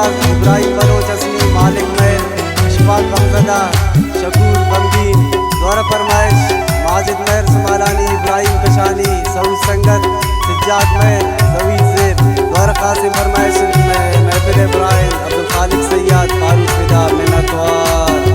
Fayaz Ibrahim Bloch असनी मालिक महर अशफाक गमजदा शकूर बमदीन गौरव फरमाइश माजिद महर सुमालानी इब्राहिम कशानी सऊद संगत सज्जाद महर जवीद ज़ेब गौरव कासिम फरमाइश महफिल इब्राहिम अब्दुल खालिक सैयद फारूक फिदा मेहनतवार।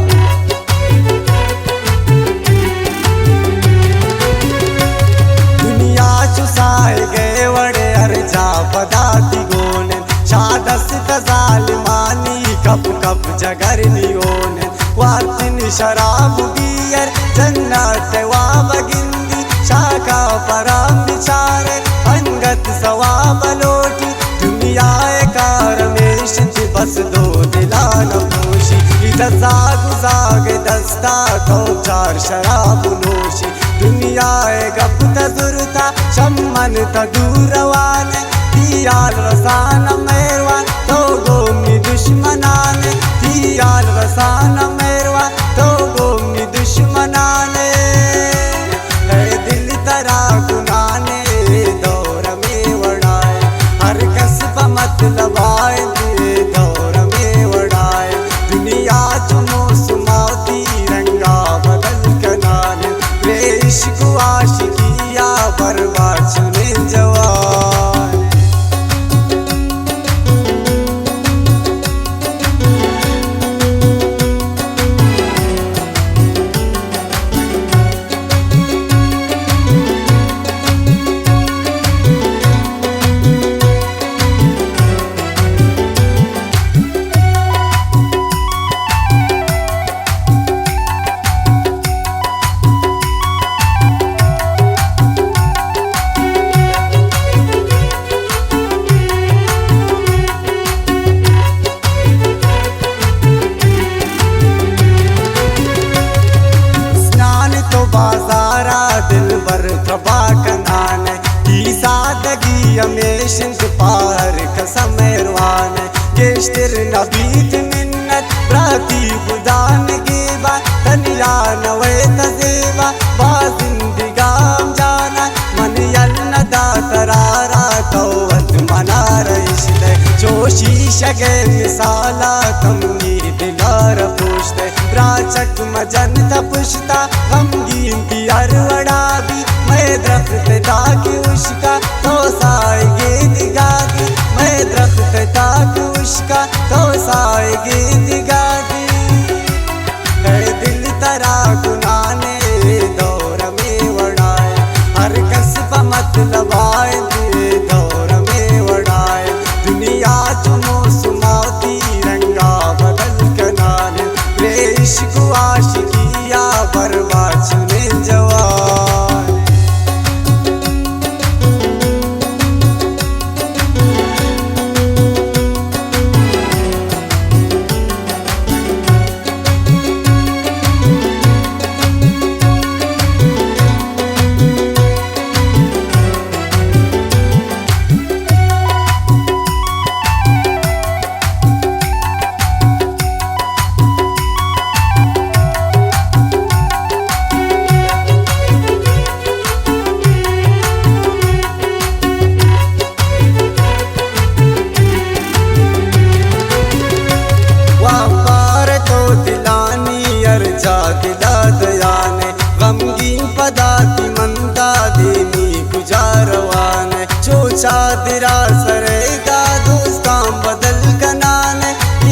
चुसाए गए वड़े हर जा पदाती गोने शादस जालिमानी कप कप जगर नियोन वातिन शराब बियर जन्नत वाब गिंदी शाका पराम बिचारे अंगत सवाब लोटी दुनिया कार में शित बस दो दिलान पोशी इधर जाग जाग दस्ता तो चार शराब नोशी दुनिया गप तजुरता शम्मन तदूरवान दियाल रसान मेरवान तो गोमी दुश्मनान दियाल रसान मेरवान तो गोमी दुश्मनान दिल तरा गुनाने दौर में वड़ाए हर कसब मतलब आए दौर में वड़ाए दुनिया तुमो सुमाती रंगा बदल कनान इश्क आशिकिया बर्बाद सुने जवान। बाजारा दिल बर थबा कनान की सादगी हमेशन पार कसमेरवान गेश्तर नबीत मिन्नत प्राती खुदान गेबा तनिया नवे तजेबा बाजिंदिगाम जाना मन यलनदा तरारा तौवत मना रहिश्ते जोशी शगे मिसाला कमनी दिलार पूछते राचक मजन तपुश्ता गमगीन की अरवड़ा भी मैं दरख्त ताकि उसका तो साएगे दिगागी मैं दरख्त ताकि उसका तो साएगे दिगागी दिल तरा गुनाने दौर में वड़ाए हर कसब मतलब आए दौर में वड़ाए दुनिया तुमो सुमाती रंगा बदल कनान इश्क आशिकिया बर्बाद सुने जवान। गमगीन पदाती मंदा देनी गुजारवान चोचा दिरा सरेगा दोस्तां बदल कनान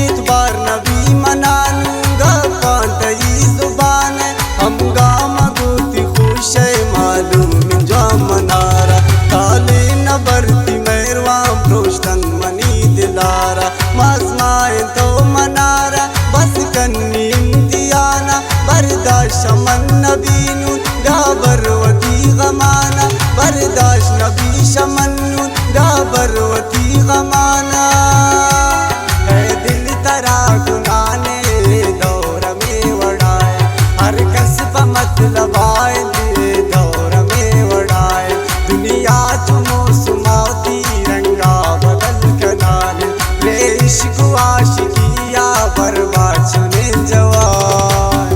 इतबार नबी मनानूंगा पांतई जुबान हम गाम गोती खुश मालूम जो मनारा काले न बरती मेरवा रोशतन मनी दिलारा मजमाए तो मनारा बस कन्नी इम्तियाना बर्दाश्त मन नबीनुन गाबरवती गमाना बर्दाश्त नबी शमनुन गाबरवती गमाना दिल तरा गुनाने दौर में वड़ाए हर कसब मतलब आए दौर में वड़ाए दुनिया तुमो सुमाती रंगा बदल कनान इश्क आशिकिया बर्बाद सुने जवान।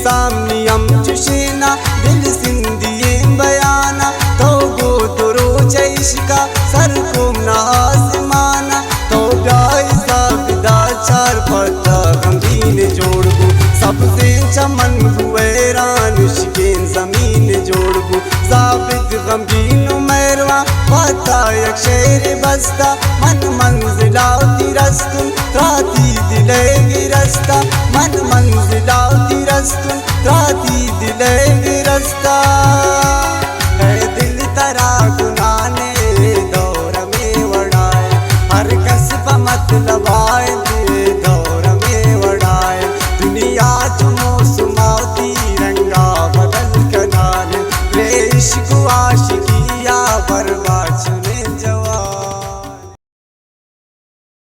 सामनियम चुशेना दिल सिंधिये बयाना तो गो तो रोज इश्का सर को आसमाना तो ब्याई साबिदा चार पता गंभीर जोड़बू सबसे चमन हुए रानुष्केन जमीन जोड़बू साबित गमगीन मैरवा पता एक शेर बस्ता मन मंजिलाती रस्तुन त्राती दिलेगी रस्ता मन मंजिलाती रस्तुन त्राती दिलेगी रस्ता है दिल तरा गुनाने दौर में वड़ाए हर कसब मतलब आए दौर में वड़ाए दुनिया चुमो सुमाती रंगा बदल कनान रे इश्क